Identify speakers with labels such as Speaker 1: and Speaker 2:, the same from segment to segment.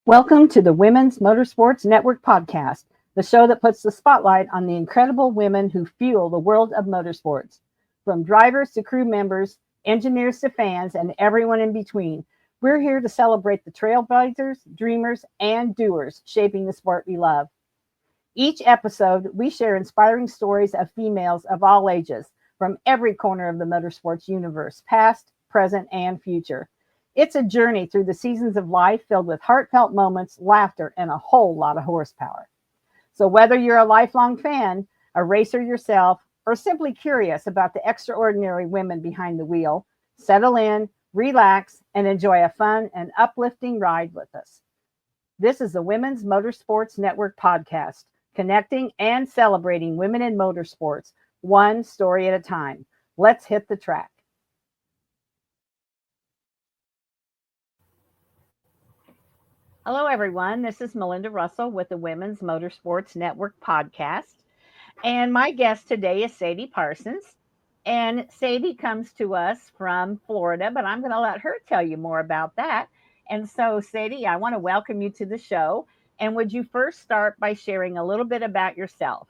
Speaker 1: Welcome to the Women's Motorsports Network podcast, the show that puts the spotlight on the incredible women who fuel the world of motorsports. From drivers to crew members, engineers to fans, and everyone in between, we're here to celebrate the trailblazers, dreamers, and doers shaping the sport we love. Each episode, we share inspiring stories of females of all ages from every corner of the motorsports universe, past, present, and future. It's a journey through the seasons of life filled with heartfelt moments, laughter, and a whole lot of horsepower. So, whether you're a lifelong fan, a racer yourself, or simply curious about the extraordinary women behind the wheel, settle in, relax, and enjoy a fun and uplifting ride with us. This is the Women's Motorsports Network podcast, connecting and celebrating women in motorsports, one story at a time. Let's hit the track. Hello, everyone. This is Melinda Russell with the Women's Motorsports Network podcast. And my guest today is Sadie Parsons. And Sadie comes to us from Florida, but I'm going to let her tell you more about that. And so, Sadie, I want to welcome you to the show. And would you first start by sharing a little bit about yourself?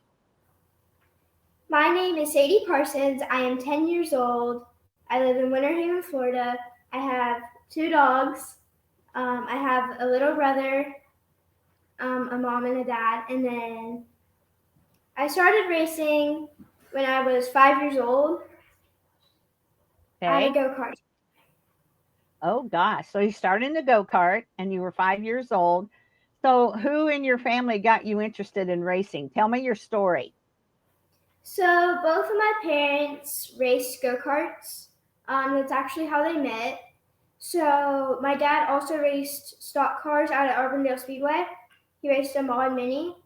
Speaker 2: My name is Sadie Parsons. I am 10 years old. I live in Winter Haven, Florida. I have 2 dogs. I have a little brother, a mom and a dad. And then I started racing when I was 5 years old at a go-kart.
Speaker 1: Oh, gosh. So you started in the go-kart and you were 5 years old. So who in your family got you interested in racing? Tell me your story.
Speaker 2: So both of my parents raced go-karts. That's actually how they met. So my dad also raced stock cars out at Auburndale Speedway. He raced a mod mini.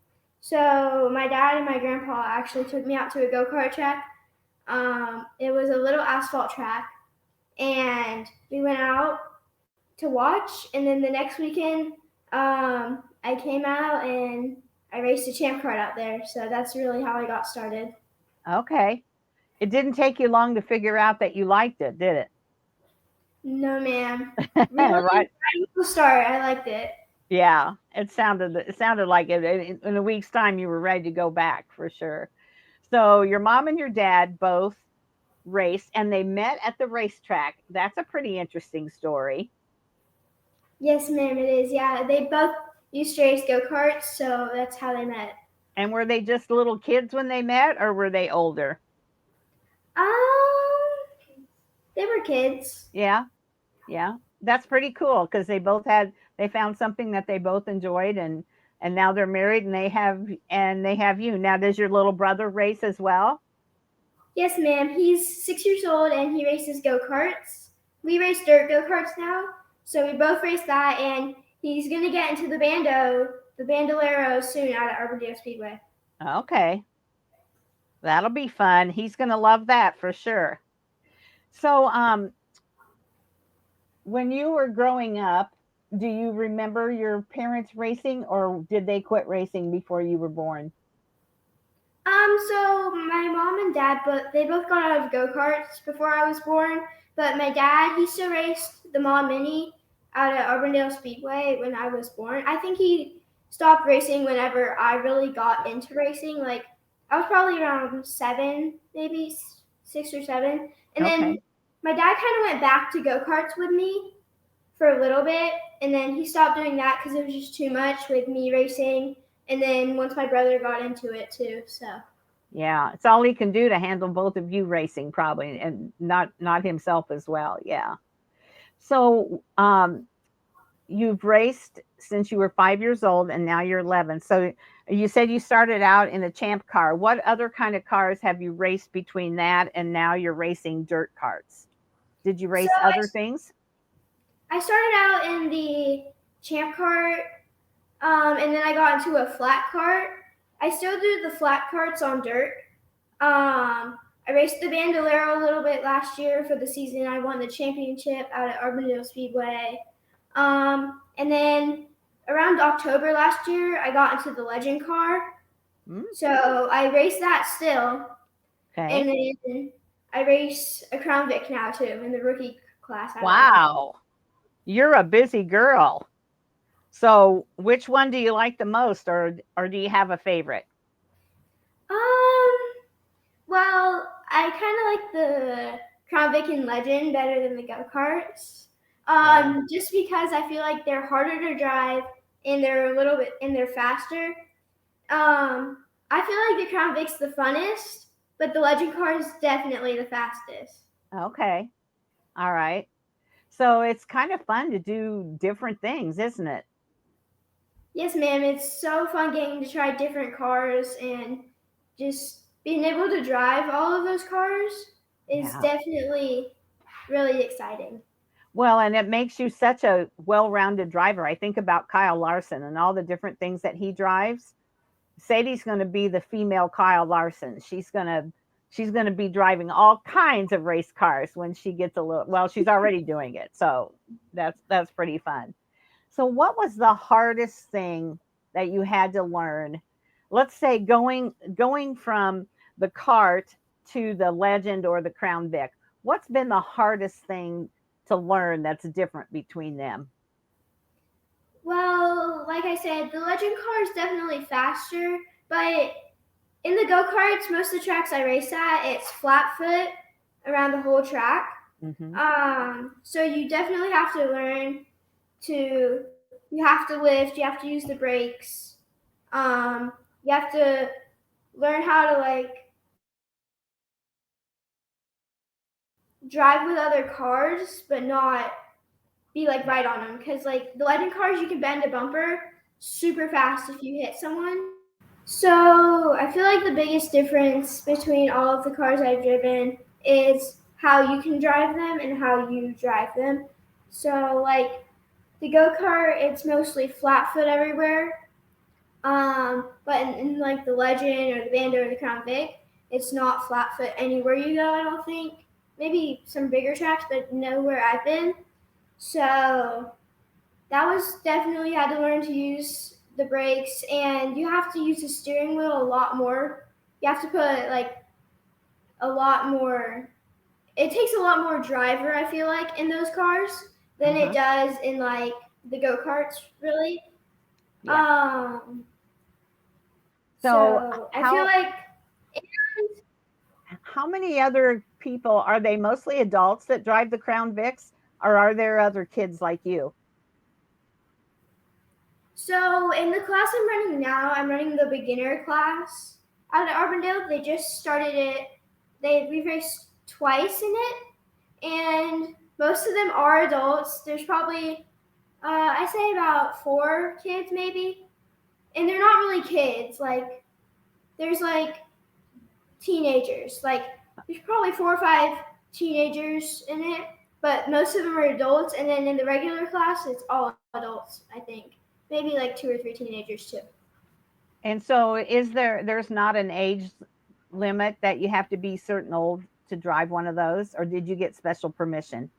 Speaker 2: So my dad and my grandpa actually took me out to a go-kart track. It was a little asphalt track, and we went out to watch. And then the next weekend, I came out and I raced a champ card out there. So that's really how I got started.
Speaker 1: Okay. It didn't take you long to figure out that you liked it, did it?
Speaker 2: No, ma'am. Really,
Speaker 1: Right.
Speaker 2: right from the start, I liked it.
Speaker 1: Yeah. It sounded like it. In a week's time you were ready to go back for sure. So your mom and your dad both raced and they met at the racetrack. That's a pretty interesting story.
Speaker 2: Yes, ma'am, it is. Yeah, they both used to race go-karts, so that's how they met.
Speaker 1: And were they just little kids when they met or were they older?
Speaker 2: They were kids.
Speaker 1: Yeah. Yeah. That's pretty cool because they found something that they both enjoyed and now they're married and they have you. Now does your little brother race as well?
Speaker 2: Yes, ma'am. He's 6 years old and he races go-karts. We race dirt go-karts now, so we both race that, and he's gonna get into the Bandoleros soon out at Auburndale Speedway.
Speaker 1: Okay. That'll be fun. He's going to love that for sure. So, when you were growing up, do you remember your parents racing or did they quit racing before you were born?
Speaker 2: So my mom and dad, but they both got out of go-karts before I was born. But my dad, he still raced the mod mini out at Auburndale Speedway when I was born. I think he stopped racing whenever I really got into racing. Like I was probably around 7, maybe 6 or 7. And then my dad kind of went back to go-karts with me for a little bit, and then he stopped doing that because it was just too much with me racing. And then once my brother got into it too, so.
Speaker 1: Yeah, it's all he can do to handle both of you racing probably and not himself as well. Yeah. So, you've raced since you were 5 years old and now you're 11. So you said you started out in a champ car. What other kind of cars have you raced between that and now you're racing dirt karts? Did you race other things?
Speaker 2: I started out in the champ cart, and then I got into a flat cart. I still do the flat carts on dirt. I raced the Bandolero a little bit last year for the season. I won the championship out at Auburndale Speedway. And then around October last year, I got into the legend car. So I raced that still. Okay. And then I race a Crown Vic now too in the rookie class.
Speaker 1: Wow. You're a busy girl. So, which one do you like the most, or do you have a favorite?
Speaker 2: Um, well, I kind of like the Crown Vic and Legend better than the go-karts.
Speaker 1: Yeah.
Speaker 2: Just because I feel like they're harder to drive and they're a little bit and they're faster. I feel like the Crown Vic's the funnest, but the Legend car is definitely the fastest.
Speaker 1: Okay. All right. So it's kind of fun to do different things, isn't it?
Speaker 2: Yes, ma'am. It's so fun getting to try different cars and just being able to drive all of those cars is
Speaker 1: Yeah.
Speaker 2: definitely really exciting.
Speaker 1: Well, and it makes you such a well-rounded driver. I think about Kyle Larson and all the different things that he drives. Sadie's going to be the female Kyle Larson. She's going to be driving all kinds of race cars when she gets a little, well, she's already doing it. So that's pretty fun. So what was the hardest thing that you had to learn? Let's say going from the cart to the Legend or the Crown Vic. What's been the hardest thing to learn that's different between them?
Speaker 2: Well, like I said, the Legend car is definitely faster, but in the go karts, most of the tracks I race at, it's flat foot around the whole track.
Speaker 1: Hmm.
Speaker 2: So you definitely have to learn to you have to lift, you have to use the brakes. You have to learn how to like drive with other cars, but not be like
Speaker 1: Yeah.
Speaker 2: right on them. Because like the Legend cars, you can bend a bumper super fast if you hit someone. So I feel like the biggest difference between all of the cars I've driven is how you can drive them and how you drive them. So like the go kart, it's mostly flat foot everywhere. But in like the Legend or the Bando or the Crown Vic, it's not flat foot anywhere you go. I don't think. Maybe some bigger tracks, but nowhere I've been. So that was definitely had to learn to use the brakes, and you have to use the steering wheel a lot more. You have to put like a lot more. It takes a lot more driver. I feel like in those cars than it
Speaker 1: Uh-huh.
Speaker 2: does in like the go karts. Really.
Speaker 1: Yeah.
Speaker 2: Um.
Speaker 1: So
Speaker 2: So I feel
Speaker 1: how
Speaker 2: like
Speaker 1: how many other people are they, mostly adults that drive the Crown Vics, or are there other kids like you?
Speaker 2: so in the class I'm running now, I'm running the beginner class out at Arbondale. They just started it. We've raced twice in it, and most of them are adults. There's probably I say about 4 kids maybe, and they're not really kids. Like there's like teenagers. Like there's probably 4 or 5 teenagers in it, but most of them are adults. And then in the regular class, it's all adults. I think maybe like 2 or 3 teenagers too.
Speaker 1: And so there's not an age limit that you have to be certain old to drive one of those, or did you get special permission?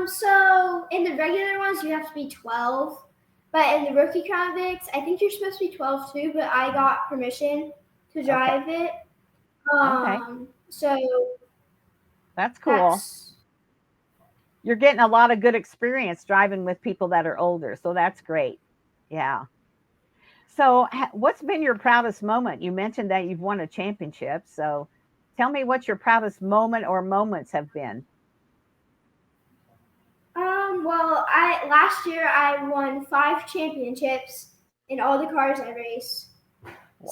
Speaker 2: So in the regular ones, you have to be 12. But in the rookie convicts, I think you're supposed to be 12 too, but I got permission to
Speaker 1: Okay.
Speaker 2: drive it.
Speaker 1: Okay.
Speaker 2: So
Speaker 1: That's cool.
Speaker 2: that's
Speaker 1: You're getting a lot of good experience driving with people that are older, so that's great. Yeah. So what's been your proudest moment? You mentioned that you've won a championship, so tell me what your proudest moment or moments have been.
Speaker 2: well, I last year I won 5 championships in all the cars I race. So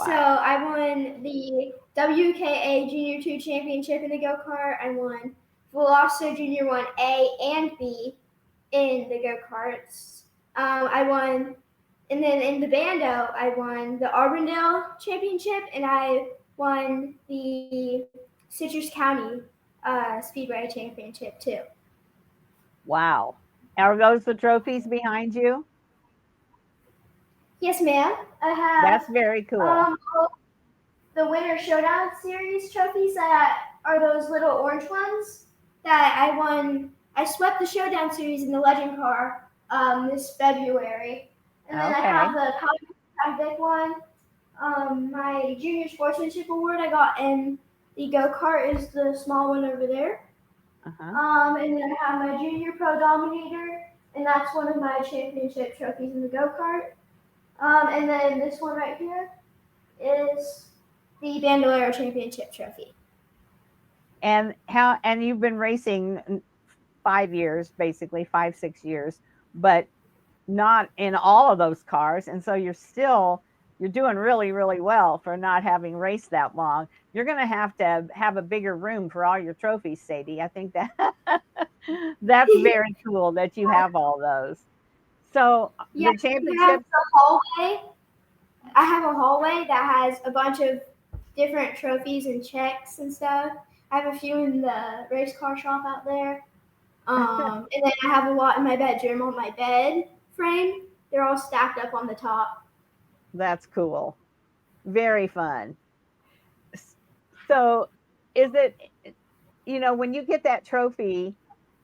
Speaker 1: Wow.
Speaker 2: I won the WKA Junior 2 Championship in the go kart. I won Veloso Junior 1 A and B in the go karts. I won, and then in the Bando, I won the Arbondale Championship, and I won the Citrus County Speedway Championship too.
Speaker 1: Wow. Are those the trophies behind you?
Speaker 2: Yes, ma'am. I have
Speaker 1: That's very cool.
Speaker 2: all the Winter Showdown Series trophies that are those little orange ones that I won. I swept the Showdown Series in the Legend car this February. And then I have
Speaker 1: Okay.
Speaker 2: the Vic one. My junior sportsmanship award I got in the go kart is the small one over there.
Speaker 1: Uh-huh.
Speaker 2: And then I have my junior pro dominator and that's one of my championship trophies in the go-kart. And then this one right here is the Bandolero Championship trophy.
Speaker 1: And you've been racing 5 years, basically 5-6 years, but not in all of those cars, and so you're doing really, really well for not having raced that long. You're going to have a bigger room for all your trophies, Sadie. I think that that's very cool that you have all those. So
Speaker 2: Yeah,
Speaker 1: the
Speaker 2: we have
Speaker 1: championships.
Speaker 2: the hallway. I have a hallway that has a bunch of different trophies and checks and stuff. I have a few in the race car shop out there. And then I have a lot in my bedroom on my bed frame. They're all stacked up on the top.
Speaker 1: That's cool. Very fun. So is it, when you get that trophy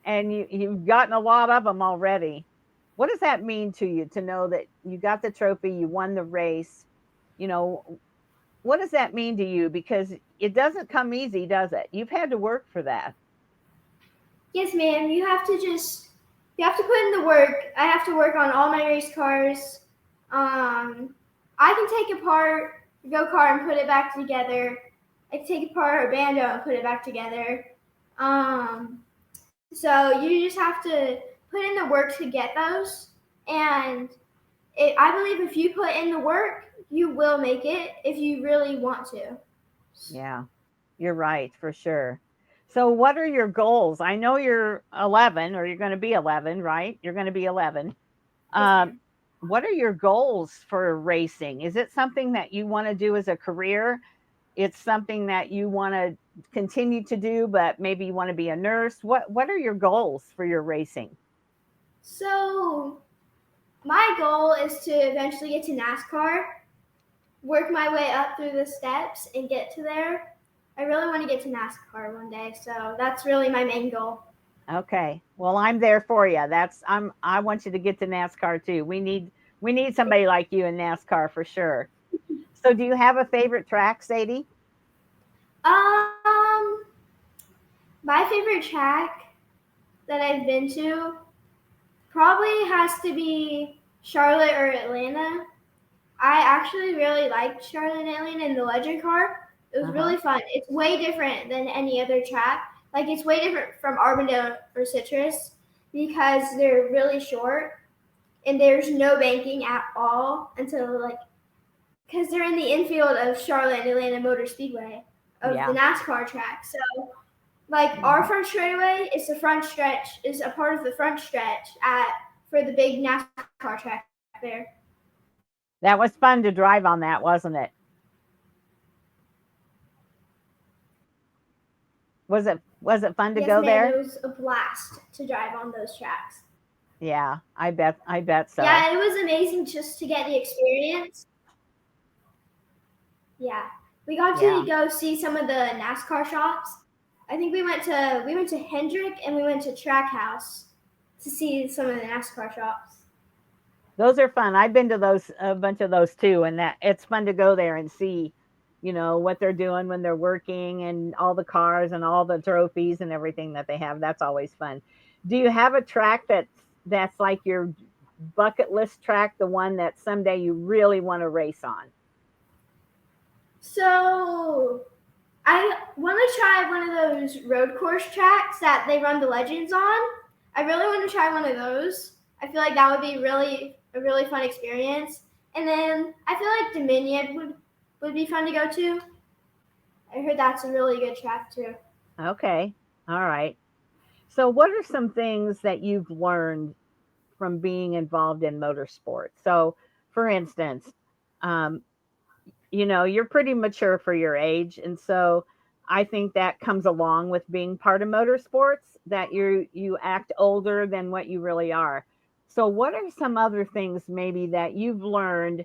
Speaker 1: and you've gotten a lot of them already, what does that mean to you to know that you got the trophy, you won the race? You know, what does that mean to you? Because it doesn't come easy, does it? You've had to work for that.
Speaker 2: Yes, ma'am. You have to put in the work. I have to work on all my race cars. I can take apart a go-kart and put it back together. I can take apart a bando and put it back together. So you just have to put in the work to get those. And I believe if you put in the work, you will make it if you really want to.
Speaker 1: Yeah, you're right, for sure. So, what are your goals? I know you're 11, or you're going to be 11, right? You're going to be 11.
Speaker 2: Yes,
Speaker 1: Um,
Speaker 2: ma'am.
Speaker 1: what are your goals for racing? Is it something that you want to do as a career? It's something that you want to continue to do, but maybe you want to be a nurse. What are your goals for your racing?
Speaker 2: So my goal is to eventually get to NASCAR, work my way up through the steps, and get to there. I really want to get to NASCAR one day, so that's really my main goal.
Speaker 1: Okay. Well, I'm there for you. I want you to get to NASCAR too. We need somebody like you in NASCAR for sure. So do you have a favorite track, Sadie?
Speaker 2: Um, my favorite track that I've been to probably has to be Charlotte or Atlanta. I actually really liked Charlotte and Atlanta in the Legend car. It was
Speaker 1: Uh-huh.
Speaker 2: really fun. It's way different than any other track. Like it's way different from Arbondale or Citrus because they're really short and there's no banking at all until like because they're in the infield of Charlotte and Atlanta Motor Speedway of the
Speaker 1: Yeah.
Speaker 2: NASCAR track. So like our
Speaker 1: Mhm.
Speaker 2: front straightaway is the front stretch is a part of the front stretch at for the big NASCAR track there.
Speaker 1: That was fun to drive on that, wasn't it? Was it fun to
Speaker 2: Yes,
Speaker 1: go
Speaker 2: ma'am.
Speaker 1: there?
Speaker 2: It was a blast to drive on those tracks.
Speaker 1: Yeah, I bet so.
Speaker 2: Yeah, it was amazing just to get the experience. Yeah, we got
Speaker 1: Yeah.
Speaker 2: to go see some of the NASCAR shops. I think we went to Hendrick and we went to Trackhouse to see some of the NASCAR shops.
Speaker 1: Those are fun. I've been to those a bunch of those too, and that it's fun to go there and see, what they're doing when they're working and all the cars and all the trophies and everything that they have. That's always fun. Do you have a track that's like your bucket list track, the one that someday you really want to race on?
Speaker 2: So I want to try one of those road course tracks that they run the legends on. I really want to try one of those. I feel like that would be really a really fun experience. And then I feel like Dominion would be fun to go to. I heard that's a really good track too.
Speaker 1: Okay. All right. So what are some things that you've learned from being involved in motorsports? So, for instance, um, you're pretty mature for your age, and so I think that comes along with being part of motorsports, that you act older than what you really are. So, what are some other things maybe that you've learned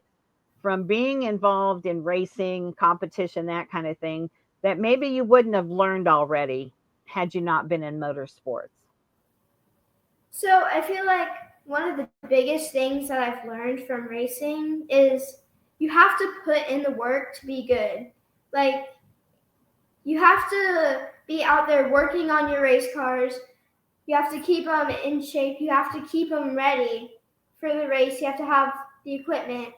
Speaker 1: from being involved in racing, competition, that kind of thing, that maybe you wouldn't have learned already had you not been in motorsports?
Speaker 2: So I feel like one of the biggest things that I've learned from racing is you have to put in the work to be good. Like you have to be out there working on your race cars. You have to keep them in shape. You have to keep them ready for the race. You have to have the equipment.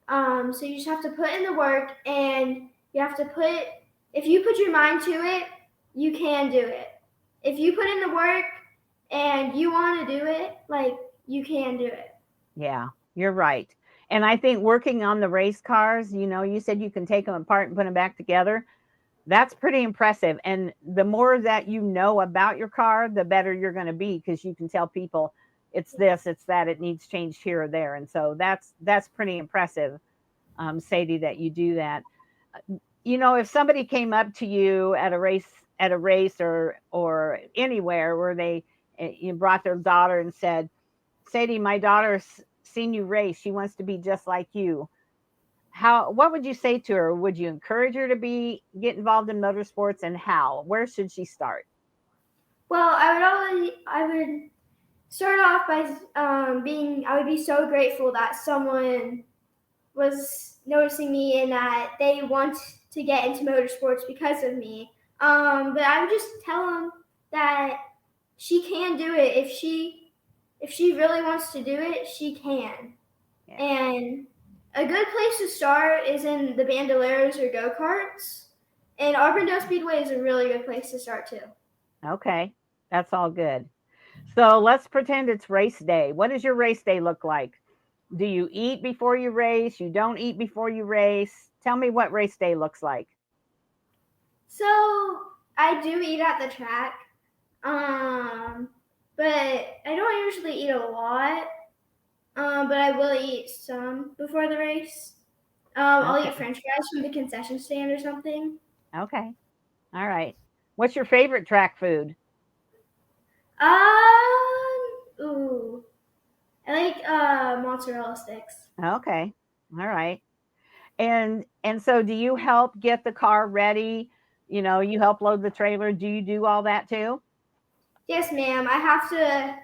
Speaker 2: So you just have to put in the work, and you have to if you put your mind to it, you can do it. If you put in the work and you want to do it, like, you can do it.
Speaker 1: Yeah, you're right. And I think working on the race cars, you said you can take them apart and put them back together. That's pretty impressive. And the more that you know about your car, the better you're going to be, because you can tell people it's this, it's that, it needs changed here or there. And so that's pretty impressive, Sadie, that you do that. If somebody came up to you at a race or anywhere where you brought their daughter and said, Sadie, my daughter's seen you race. She wants to be just like you. What would you say to her? Would you encourage her to get involved in motorsports, and how? Where should she start?
Speaker 2: Well, I would start off by I would be so grateful that someone was noticing me and that they want to get into motorsports because of me. But I would just tell them that she can do it. If she really wants to do it, she can. Yeah. And a good place to start is in the Bandoleros or go-karts. And Auburndale Speedway is a really good place to start too.
Speaker 1: Okay, that's all good. So let's pretend it's race day. What does your race day look like? Do you eat before you race? You don't eat before you race? Tell me what race day looks like.
Speaker 2: So I do eat at the track, but I don't usually eat a lot. But I will eat some before the race. I'll eat French fries from the concession stand or something.
Speaker 1: Okay. All right. What's your favorite track food?
Speaker 2: I like mozzarella sticks.
Speaker 1: Okay. All right. And so do you help get the car ready? You help load the trailer. Do you do all that too?
Speaker 2: Yes, ma'am. I have to.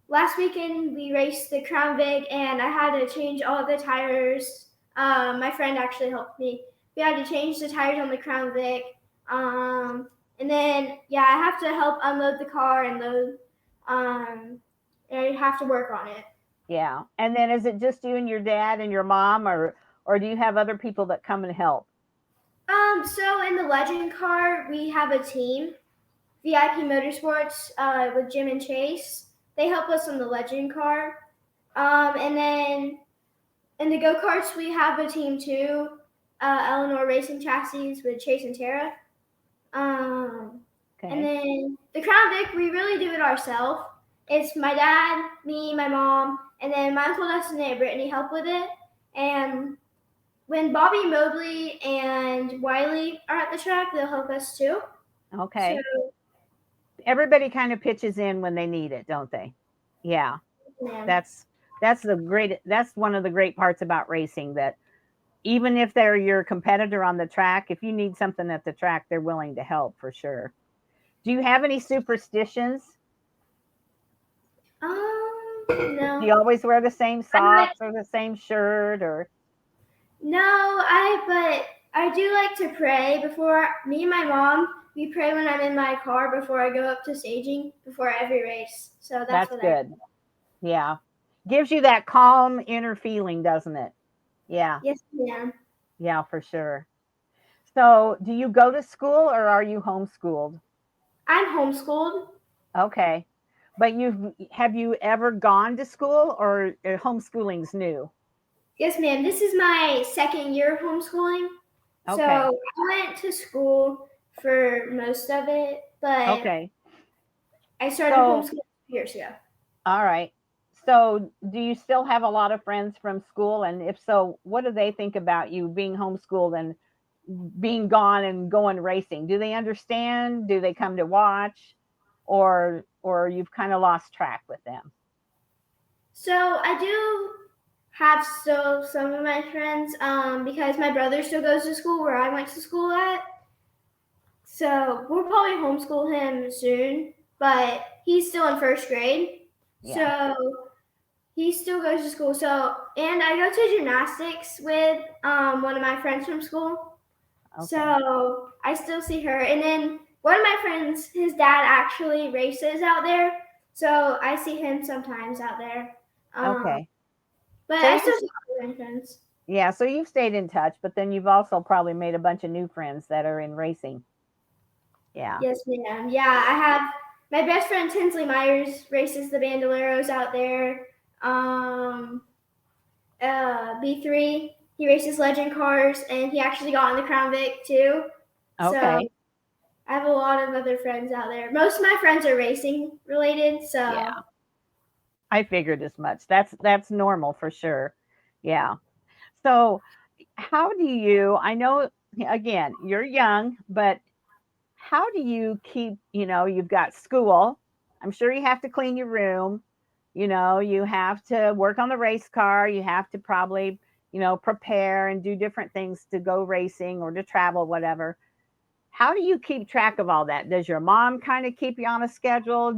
Speaker 2: Last weekend we raced the Crown Vic, and I had to change all the tires. My friend actually helped me. We had to change the tires on the Crown Vic. And then, I have to help unload the car and load. And I have to work on it.
Speaker 1: Yeah. And then is it just you and your dad and your mom, or do you have other people that come and help?
Speaker 2: So in the Legend car, we have a team, VIP Motorsports, with Jim and Chase. They help us on the Legend car. And then in the go-karts, we have a team too, Eleanor Racing Chassis with Chase and Tara. Okay. And then the Crown Vic, we really do it ourselves. It's my dad, me, my mom, and then my Uncle Dustin and Brittany help with it. And when Bobby Mobley and Wiley are at the track, they'll help us too.
Speaker 1: Okay. So, everybody kind of pitches in when they need it, don't they? Yeah. That's one of the great parts about racing, that even if they're your competitor on the track, if you need something at the track, they're willing to help for sure. Do you have any superstitions?
Speaker 2: No.
Speaker 1: Do you always wear the same socks or the same shirt, or?
Speaker 2: No, but I do like to pray before. Me and my mom, we pray when I'm in my car before I go up to staging before every race. So that's
Speaker 1: good. Yeah. Gives you that calm inner feeling, doesn't it? Yeah.
Speaker 2: Yes, ma'am.
Speaker 1: Yeah, for sure. So do you go to school, or are you homeschooled?
Speaker 2: I'm homeschooled.
Speaker 1: Okay. But have you ever gone to school, or homeschooling's new?
Speaker 2: Yes, ma'am. This is my second year of homeschooling. Okay. So I went to school for most of it, but I started homeschooling 2 years ago.
Speaker 1: All right. So do you still have a lot of friends from school? And if so, what do they think about you being homeschooled and being gone and going racing? Do they understand? Do they come to watch? Or you've kind of lost track with them?
Speaker 2: So I do have still some of my friends, because my brother still goes to school where I went to school at. So we'll probably homeschool him soon, but he's still in first grade. Yeah. So he still goes to school. And I go to gymnastics with one of my friends from school. Okay. So I still see her. And then one of my friends, his dad actually races out there. So I see him sometimes out there. Um,
Speaker 1: Okay.
Speaker 2: but
Speaker 1: So
Speaker 2: I
Speaker 1: you
Speaker 2: still see all my friends.
Speaker 1: Yeah, so you've stayed in touch, but then you've also probably made a bunch of new friends that are in racing. Yeah.
Speaker 2: Yes, ma'am. Yeah, I have my best friend Tinsley Myers races the Bandoleros out there. Um, B3, he races legend cars, and he actually got in the Crown Vic too. So
Speaker 1: Okay.
Speaker 2: I have a lot of other friends out there. Most of my friends are racing related, so
Speaker 1: Yeah. I figured as much. That's normal for sure. Yeah. So how do you I know again, you're young, but how do you keep, you've got school. I'm sure you have to clean your room. You have to work on the race car. You have to probably, prepare and do different things to go racing or to travel, whatever. How do you keep track of all that? Does your mom kind of keep you on a schedule?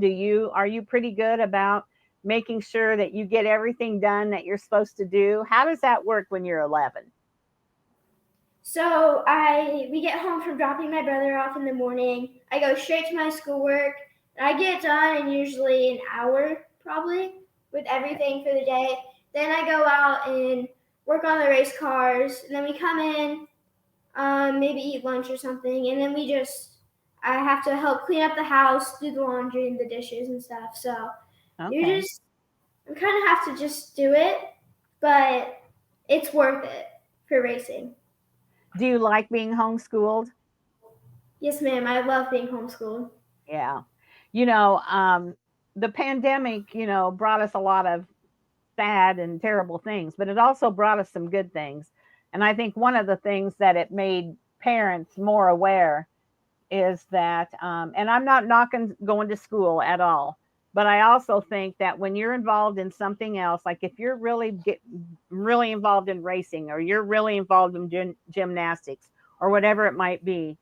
Speaker 1: Are you pretty good about making sure that you get everything done that you're supposed to do? How does that work when you're 11?
Speaker 2: we get home from dropping my brother off in the morning. I go straight to my schoolwork. And I get done in usually an hour, probably, with everything for the day. Then I go out and work on the race cars. And then we come in, maybe eat lunch or something. And then I have to help clean up the house, do the laundry and the dishes and stuff. So you
Speaker 1: Okay.
Speaker 2: just, I kind of have to just do it, but it's worth it for racing.
Speaker 1: Do you like being homeschooled?
Speaker 2: Yes, ma'am. I love being homeschooled.
Speaker 1: Yeah. You know, um, the pandemic, brought us a lot of sad and terrible things, but it also brought us some good things. And I think one of the things that it made parents more aware is that, and I'm not knocking going to school at all, but I also think that when you're involved in something else, like if you're really involved in racing or you're really involved in gymnastics or whatever it might be,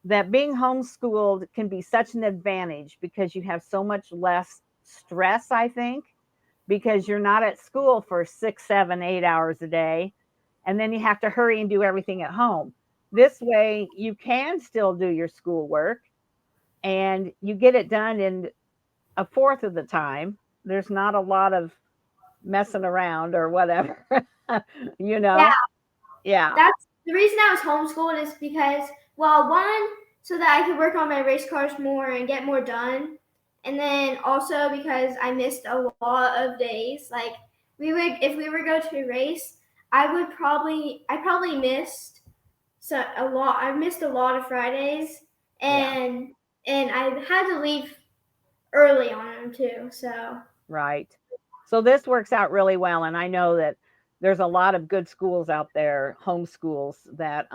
Speaker 1: that being homeschooled can be such an advantage because you have so much less stress, I think, because you're not at school for 6, 7, 8 hours a day. And then you have to hurry and do everything at home. This way, you can still do your schoolwork and you get it done in a fourth of the time. There's not a lot of messing around or whatever, you
Speaker 2: Yeah,
Speaker 1: know? Yeah.
Speaker 2: that's the reason I was homeschooled is because, well, one, so that I could work on my race cars more and get more done. And then also because I missed a lot of days. Like if we were go to a race, I probably missed a lot. I missed a lot of Fridays,
Speaker 1: Yeah.
Speaker 2: and I had to leave early on them too. So
Speaker 1: Right. So this works out really well, and I know that there's a lot of good schools out there, homeschools that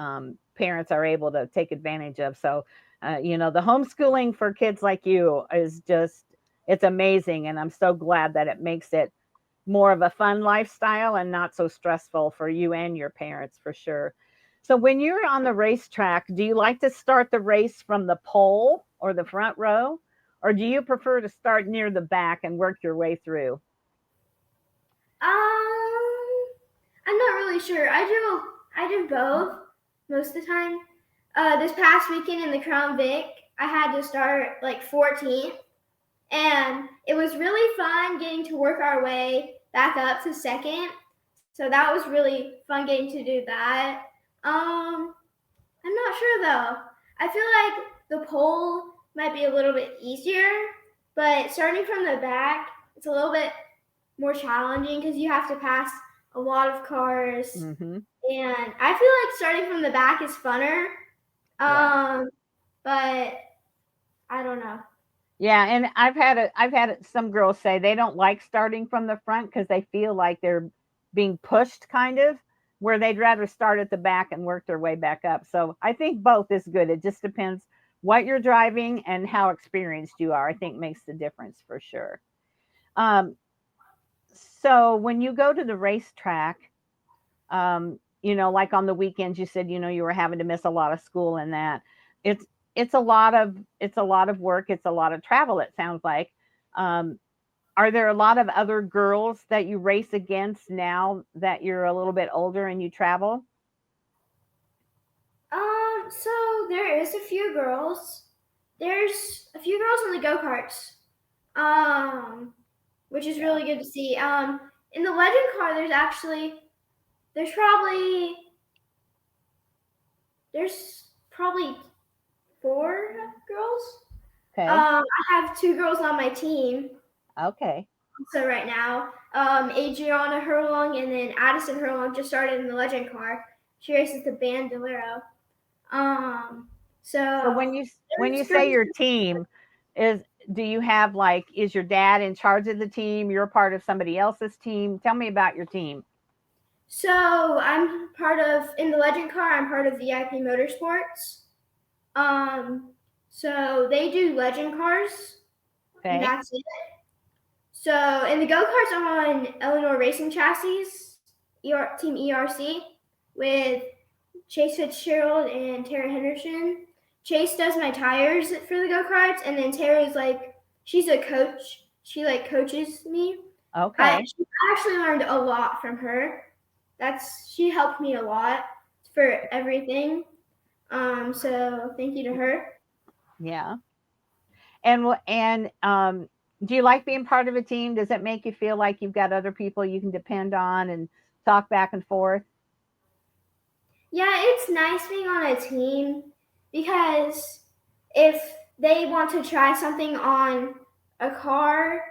Speaker 1: parents are able to take advantage of. So, the homeschooling for kids like you is just it's amazing, and I'm so glad that it makes it more of a fun lifestyle and not so stressful for you and your parents for sure. So when you're on the racetrack, do you like to start the race from the pole or the front row? Or do you prefer to start near the back and work your way through?
Speaker 2: I'm not really sure. I do both most of the time. This past weekend in the Crown Vic, I had to start like 14th, and it was really fun getting to work our way back up to second. So that was really fun getting to do that. I'm not sure though. I feel like the pole might be a little bit easier, but starting from the back, it's a little bit more challenging because you have to pass a lot of cars,
Speaker 1: Hmm.
Speaker 2: and I feel like starting from the back is funner.
Speaker 1: Yeah.
Speaker 2: Um, but I don't know.
Speaker 1: Yeah, and I've had some girls say they don't like starting from the front because they feel like they're being pushed kind of, where they'd rather start at the back and work their way back up. So I think both is good. It just depends what you're driving and how experienced you are. I think makes the difference for sure. Um, so when you go to the racetrack, like on the weekends, you said, you were having to miss a lot of school and that. It's it's a lot of work. It's a lot of travel. It sounds like. Um, are there a lot of other girls that you race against now that you're a little bit older and you travel?
Speaker 2: So there is a few girls. There's a few girls on the go karts. which is really good to see. In the legend car, there's probably there's probably 4 girls.
Speaker 1: Okay.
Speaker 2: I have 2 girls on my team.
Speaker 1: Okay.
Speaker 2: So right now, Adriana Hurlong and then Addison Hurlong just started in the legend car. She races the Bandolero. Um,
Speaker 1: So
Speaker 2: so
Speaker 1: when you
Speaker 2: there's
Speaker 1: say
Speaker 2: girls.
Speaker 1: your team, do you have like, is your dad in charge of the team? You're part of somebody else's team? Tell me about your team.
Speaker 2: So I'm part of in the legend car. I'm part of VIP Motorsports. Um, so they do legend cars, and
Speaker 1: Okay.
Speaker 2: that's it. So in the go karts, I'm on Eleanor Racing Chassis, Team ERC, with Chase Fitzgerald and Tara Henderson. Chase does my tires for the go karts, and then Tara's like she's a coach. She like coaches me.
Speaker 1: Okay.
Speaker 2: She actually learned a lot from her. She helped me a lot for everything. So thank you to her.
Speaker 1: Yeah. And do you like being part of a team? Does it make you feel like you've got other people you can depend on and talk back and forth?
Speaker 2: Yeah, it's nice being on a team because if they want to try something on a car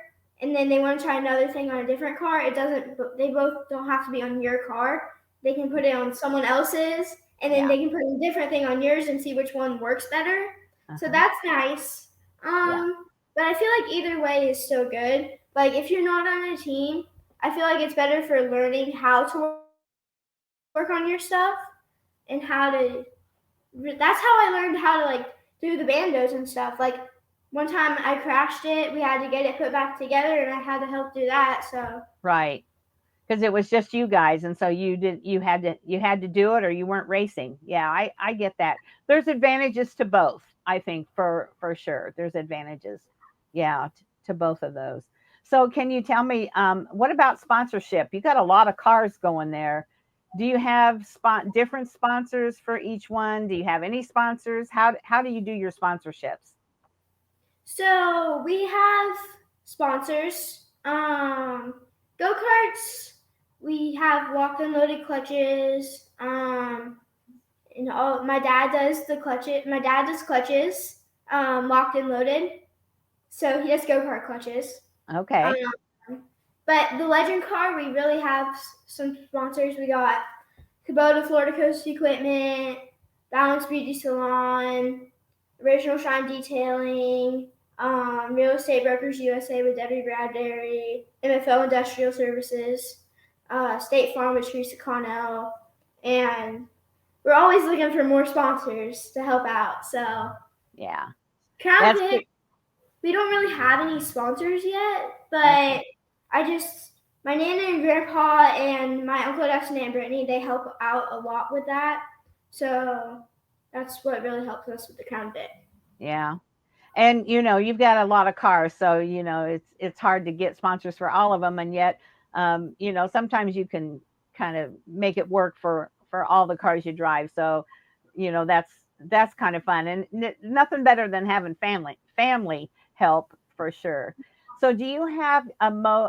Speaker 2: and then they want to try another thing on a different car, it doesn't they both don't have to be on your car. They can put it on someone else's and then
Speaker 1: Yeah.
Speaker 2: they can put a different thing on yours and see which one works better. So
Speaker 1: Uh-huh.
Speaker 2: that's nice.
Speaker 1: Yeah.
Speaker 2: But I feel like either way is still good. Like if you're not on a team, I feel like it's better for learning how to work on your stuff and how to that's how I learned how to like do the bandos and stuff. Like one time I crashed it, we had to get it put back together and I had to help do that. So
Speaker 1: Right. Because it was just you guys, and so you had to do it or you weren't racing. Yeah, I get that. There's advantages to both, I think, for sure. There's advantages, yeah, to both of those. So can you tell me, what about sponsorship? You got a lot of cars going there. Do you have different sponsors for each one? Do you have any sponsors? How do you do your sponsorships?
Speaker 2: we have sponsors. Go karts. We have locked and loaded clutches. And all my dad does the clutches. My dad does clutches. Locked and loaded. So he does go kart clutches. Um,
Speaker 1: Okay.
Speaker 2: but the legend car, we really have some sponsors. We got Kubota Florida Coast Equipment, Balance Beauty Salon, Original Shine Detailing, Real Estate Brokers USA with Debbie Bradbury, MFL Industrial Services, State Farm with Teresa Connell, and we're always looking for more sponsors to help out. So,
Speaker 1: Yeah.
Speaker 2: Crown
Speaker 1: That's
Speaker 2: Vic,
Speaker 1: good.
Speaker 2: we don't really have any sponsors yet,
Speaker 1: Okay.
Speaker 2: but I just my nana and grandpa and my uncle Dustin and Brittany they help out a lot with that. So that's what really helps us with the Crown Vic.
Speaker 1: Yeah. And you've got a lot of cars, so it's hard to get sponsors for all of them, and yet sometimes you can kind of make it work for all the cars you drive. So that's kind of fun, and nothing better than having family help for sure. So do you have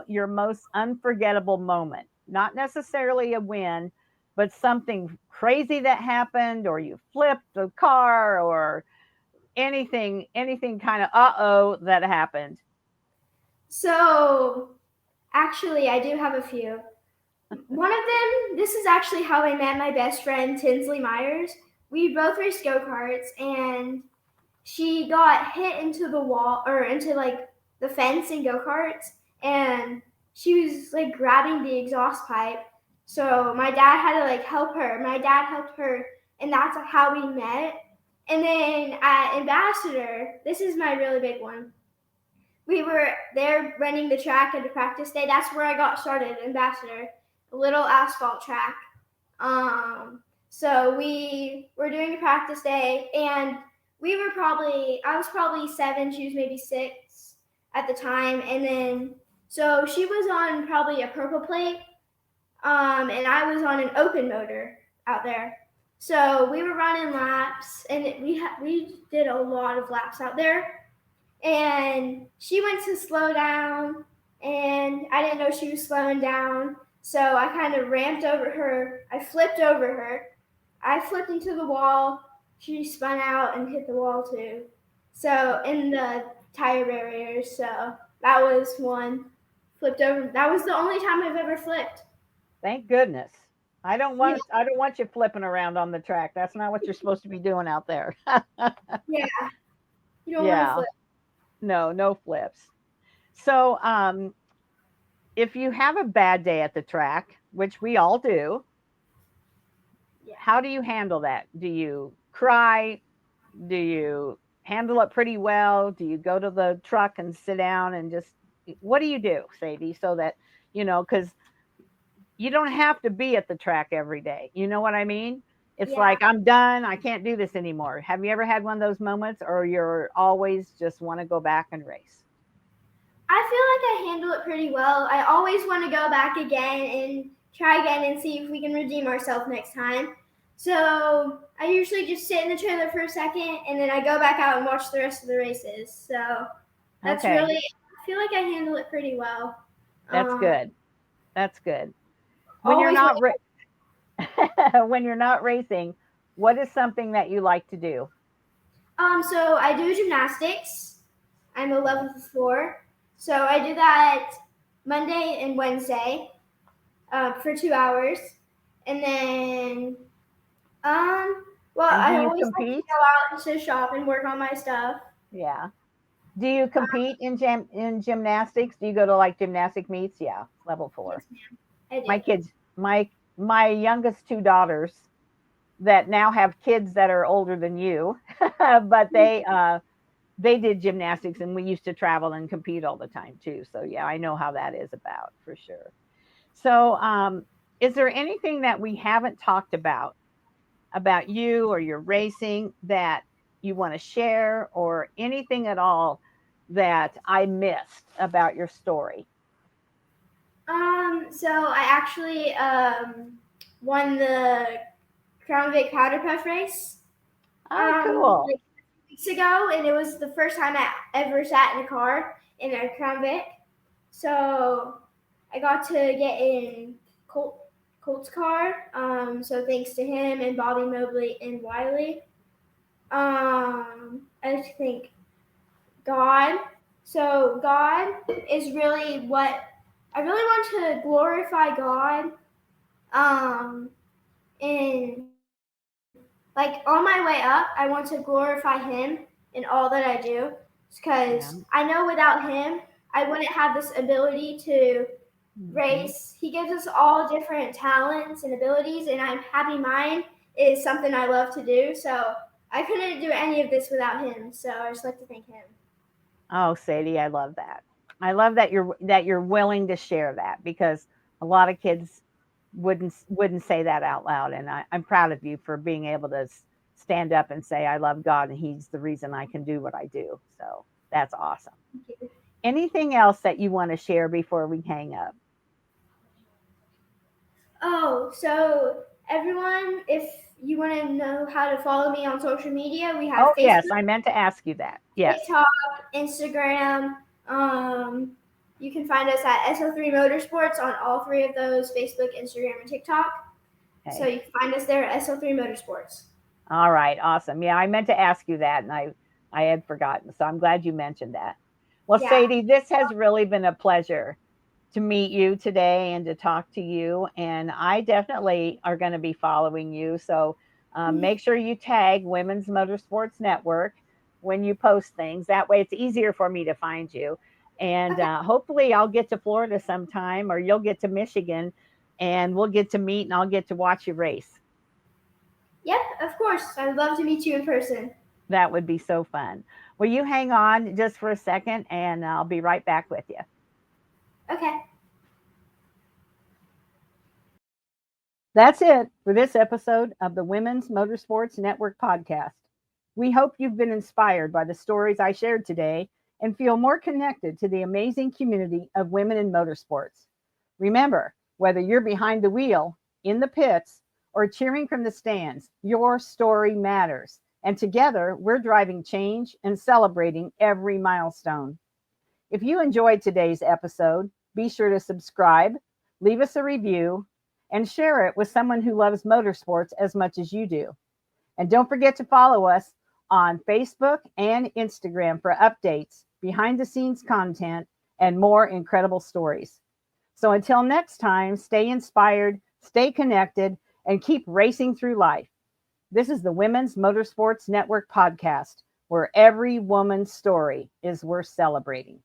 Speaker 1: your most unforgettable moment, not necessarily a win, but something crazy that happened, or you flipped the car, or anything kind of uh-oh that happened?
Speaker 2: So actually, I do have a few. One of them, this is actually how I met my best friend Tinsley Myers. We both raced go karts, and she got hit into the wall or into like the fence in go karts, and she was like grabbing the exhaust pipe. So my dad had to like help her. My dad helped her, and that's how we met. And then at Ambassador, this is my really big one. We were there running the track at the practice day. That's where I got started, Ambassador, a little asphalt track. So we were doing a practice day, and I was probably 7, she was maybe 6 at the time, and then so she was on probably a purple plate, and I was on an open motor out there. So we were running laps, and we did a lot of laps out there, and she went to slow down, and I didn't know she was slowing down. So I kind of ramped over her. I flipped over her. I flipped into the wall. She spun out and hit the wall too. So in the tire barriers. So that was one. Flipped over. That was the only time I've ever flipped.
Speaker 1: Thank goodness. I don't
Speaker 2: Yeah,
Speaker 1: want I don't want you flipping around on the track. That's not what you're supposed to be doing out there.
Speaker 2: yeah. You don't want to
Speaker 1: Yeah.
Speaker 2: flip.
Speaker 1: No, no flips. So, if you have a bad day at the track, which we all do,
Speaker 2: Yeah.
Speaker 1: how do you handle that? Do you cry? Do you handle it pretty well? Do you go to the truck and sit down and just what do you do, Sadie, so that because you don't have to be at the track every day. You know what I mean? It's
Speaker 2: Yeah.
Speaker 1: like I'm done. I can't do this anymore. Have you ever had one of those moments, or you're always just want to go back and race?
Speaker 2: I feel like I handle it pretty well. I always want to go back again and try again and see if we can redeem ourselves next time. So I usually just sit in the trailer for a second and then I go back out and watch the rest of the races. So that's
Speaker 1: Okay,
Speaker 2: really, I feel like I handle it pretty well.
Speaker 1: that's
Speaker 2: Um,
Speaker 1: good. That's good. When you're
Speaker 2: always want.
Speaker 1: not when you're not racing, what is something that you like to do?
Speaker 2: So I do gymnastics. I'm a level 4. So I do that Monday and Wednesday for 2 hours. And then well,
Speaker 1: And do
Speaker 2: I
Speaker 1: you
Speaker 2: always like to
Speaker 1: compete?
Speaker 2: go out to shop and work on my stuff.
Speaker 1: Yeah. Do you compete in gymnastics? Do you go to like gymnastic meets? Yeah, level
Speaker 2: Yes,
Speaker 1: 4.
Speaker 2: ma'am. I
Speaker 1: My
Speaker 2: do.
Speaker 1: kids, my youngest two daughters that now have kids that are older than you, but they did gymnastics and we used to travel and compete all the time too. So yeah, I know how that is about for sure. So is there anything that we haven't talked about you or your racing that you want to share or anything at all that I missed about your story?
Speaker 2: So I actually won the Crown Vic Powder Puff race
Speaker 1: Oh, cool.
Speaker 2: like 2 weeks ago, and it was the first time I ever sat in a car in a Crown Vic. So I got to get in Colt's car. So thanks to him and Bobby Mobley and Wiley. I think God. So God is really what I really want to glorify God. And like on my way up, I want to glorify Him in all that I do,
Speaker 1: Yeah.
Speaker 2: because I know without Him, I wouldn't have this ability to
Speaker 1: Hmm.
Speaker 2: race. He gives us all different talents and abilities, and I'm happy mine is something I love to do. So I couldn't do any of this without Him. So I just like to thank Him.
Speaker 1: Oh, Sadie, I love that. I love that you're willing to share that because a lot of kids wouldn't say that out loud, and I'm proud of you for being able to stand up and say I love God and He's the reason I can do what I do. So that's awesome. Anything else that you want to share before we hang up?
Speaker 2: Oh, so everyone, if you want to know how to follow me on social media, we have
Speaker 1: Oh yes,
Speaker 2: Facebook,
Speaker 1: I meant to ask you that. Yes.
Speaker 2: TikTok, Instagram. Um, you can find us at SO3 Motorsports on all three of those: Facebook, Instagram, and TikTok. So
Speaker 1: Okay.
Speaker 2: you can find us there at SO3 Motorsports.
Speaker 1: All right, awesome. Yeah, I meant to ask you that and I had forgotten. So I'm glad you mentioned that. Well,
Speaker 2: Yeah.
Speaker 1: Sadie, this has really been a pleasure to meet you today and to talk to you. And I definitely are going to be following you. So make sure you tag Women's Motorsports Network when you post things. That way it's easier for me to find you. And
Speaker 2: Okay.
Speaker 1: hopefully I'll get to Florida sometime or you'll get to Michigan and we'll get to meet and I'll get to watch you race.
Speaker 2: Yep, of course. I'd love to meet you in person.
Speaker 1: That would be so fun. Will you hang on just for a second and I'll be right back with you?
Speaker 2: Okay.
Speaker 1: That's it for this episode of the Women's Motorsports Network podcast. We hope you've been inspired by the stories I shared today and feel more connected to the amazing community of women in motorsports. Remember, whether you're behind the wheel, in the pits, or cheering from the stands, your story matters. And together, we're driving change and celebrating every milestone. If you enjoyed today's episode, be sure to subscribe, leave us a review, and share it with someone who loves motorsports as much as you do. And don't forget to follow us on Facebook and Instagram for updates, behind the scenes content, and more incredible stories. So until next time, stay inspired, stay connected, and keep racing through life. This is the Women's Motorsports Network podcast, where every woman's story is worth celebrating.